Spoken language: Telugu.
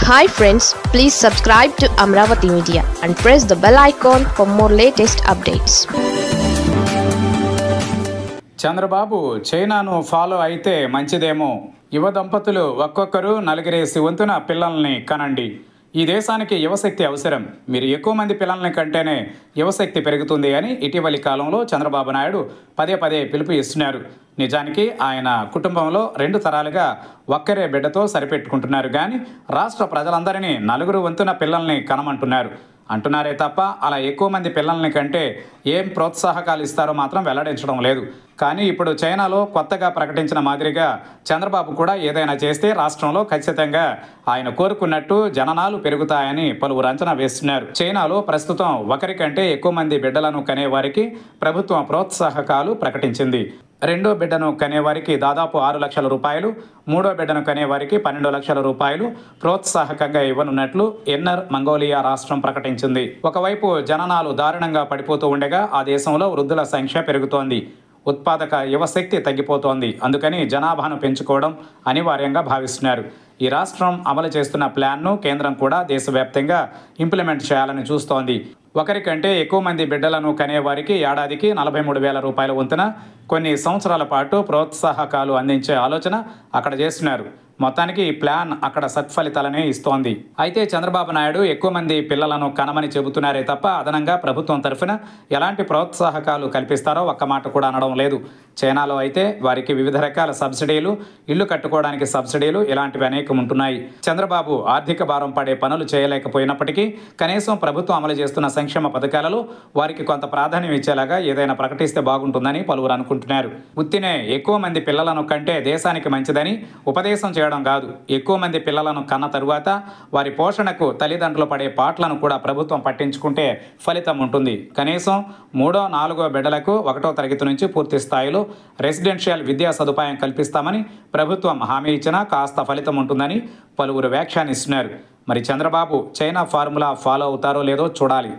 Hi friends, please subscribe to Amravati Media and press the bell icon for more latest updates. Chandrababu చైనాను ఫాలో అయితే మంచిదేమో. యువ దంపతులు ఒక్కొక్కరు నలుగురేసి వంతున పిల్లల్ని కనండి. ఈ దేశానికి యువశక్తి అవసరం. మీరు ఎక్కువ మంది పిల్లల్ని కంటేనే యువశక్తి పెరుగుతుంది అని ఇటీవలి కాలంలో చంద్రబాబు నాయుడు పదే పదే పిలుపు ఇస్తున్నారు. నిజానికి ఆయన కుటుంబంలో 2 తరాలుగా ఒక్కరే బిడ్డతో సరిపెట్టుకుంటున్నారు. కానీ రాష్ట్ర ప్రజలందరినీ నలుగురు వంతున పిల్లల్ని కనమంటున్నారు అంటున్నారే తప్ప అలా ఎక్కువ మంది పిల్లల్ని కంటే ఏం ప్రోత్సాహకాలు ఇస్తారో మాత్రం వెల్లడించడం లేదు. కానీ ఇప్పుడు చైనాలో కొత్తగా ప్రకటించిన మాదిరిగా చంద్రబాబు కూడా ఏదైనా చేస్తే రాష్ట్రంలో ఖచ్చితంగా ఆయన కోరుకున్నట్టు జననాలు పెరుగుతాయని పలువురు అంచనా వేస్తున్నారు. చైనాలో ప్రస్తుతం ఒకరికంటే ఎక్కువ మంది బిడ్డలను కనేవారికి ప్రభుత్వం ప్రోత్సాహకాలు ప్రకటించింది. 2వ బిడ్డను కనేవారికి దాదాపు 6 లక్షల రూపాయలు, 3వ బిడ్డను కనేవారికి 12 లక్షల రూపాయలు ప్రోత్సాహకంగా ఇవ్వనున్నట్లు ఇన్నర్ మంగోలియా రాష్ట్రం ప్రకటించింది. ఒకవైపు జననాలు దారుణంగా పడిపోతూ ఉండగా ఆ దేశంలో వృద్ధుల సంఖ్య పెరుగుతోంది. ఉత్పాదక యువశక్తి తగ్గిపోతోంది. అందుకని జనాభాను పెంచుకోవడం అనివార్యంగా భావిస్తున్నారు. ఈ రాష్ట్రం అమలు చేస్తున్న ప్లాన్ను కేంద్రం కూడా దేశవ్యాప్తంగా ఇంప్లిమెంట్ చేయాలని చూస్తోంది. ఒకరికంటే ఎక్కువ మంది బిడ్డలను కనేవారికి ఏడాదికి 43,000 రూపాయల వంతున కొన్ని సంవత్సరాల పాటు ప్రోత్సాహకాలు అందించే ఆలోచన అక్కడ చేస్తున్నారు. మొత్తానికి ఈ ప్లాన్ అక్కడ సత్ఫలితాలనే ఇస్తోంది. అయితే చంద్రబాబు నాయుడు ఎక్కువ మంది పిల్లలను కనమని చెబుతున్నారే తప్ప అదనంగా ప్రభుత్వం తరఫున ఎలాంటి ప్రోత్సాహకాలు కల్పిస్తారో ఒక్క మాట కూడా అనడం లేదు. చైనాలో అయితే వారికి వివిధ రకాల సబ్సిడీలు, ఇల్లు కట్టుకోవడానికి సబ్సిడీలు ఇలాంటివి అనేకం ఉంటున్నాయి. చంద్రబాబు ఆర్థిక భారం పడే పనులు చేయలేకపోయినప్పటికీ కనీసం ప్రభుత్వం అమలు చేస్తున్న సంక్షేమ పథకాలలో వారికి కొంత ప్రాధాన్యం ఇచ్చేలాగా ఏదైనా ప్రకటిస్తే బాగుంటుందని పలువురు అనుకుంటున్నారు. ఉత్తినే ఎక్కువ మంది పిల్లలను కంటే దేశానికి మంచిదని ఉపదేశం చేయడం కాదు. ఎక్కువ మంది పిల్లలను కన్న తరువాత వారి పోషణకు తల్లిదండ్రులు పడే పాటలను కూడా ప్రభుత్వం పట్టించుకుంటే ఫలితం ఉంటుంది. కనీసం 3వ, 4వ బిడ్డలకు 1వ తరగతి నుంచి పూర్తి స్థాయిలో రెసిడెన్షియల్ విద్యా సదుపాయం కల్పిస్తామని ప్రభుత్వం హామీ ఇచ్చినా కాస్త ఫలితం ఉంటుందని పలువురు వ్యాఖ్యానిస్తున్నారు. మరి చంద్రబాబు చైనా ఫార్ములా ఫాలో అవుతారో లేదో చూడాలి.